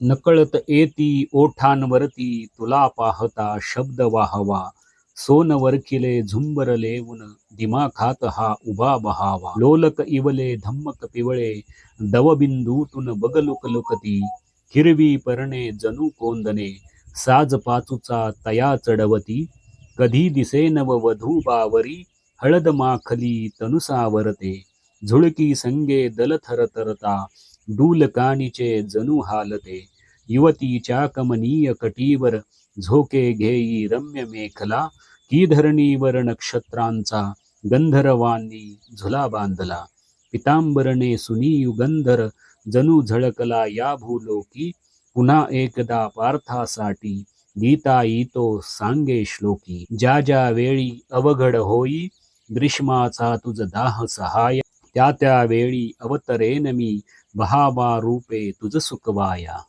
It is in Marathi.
नकळत येती ओठांवरती तुला पाहता शब्द वाहवा. सोन वरखिले झुंबर लेवून दिमाखात हा उभा बहावा. लोलक इवले धम्मक पिवळे दवबिंदूतून बगलुक लुकती. हिरवी परणे जणू कोंदणे साज पाचूचा तया चढवती. कधी दिसे नव वधू बावरी हळद माखली तनुसावरते. झुळकी संगे दल थरथरता डूल कानीचे जणू हालते. युवतीच्या कमनीय कटीवर झोके घेई रम्य मेखला. की धरणीवर नक्षत्रांचा गंधर्वांनी झुला बांधला. पितांबरने सुनीयुगंधर जणू झळकला या भूलोकी. पुन्हा एकदा पार्थासाठी गीता येतो सांगे श्लोकी. ज्या ज्या वेळी अवघड होई ग्रीष्माचा तुझ दाह सहाय. त्या त्या वेळी अवतरेन मी बहावा रूपे तुझ सुखवाया.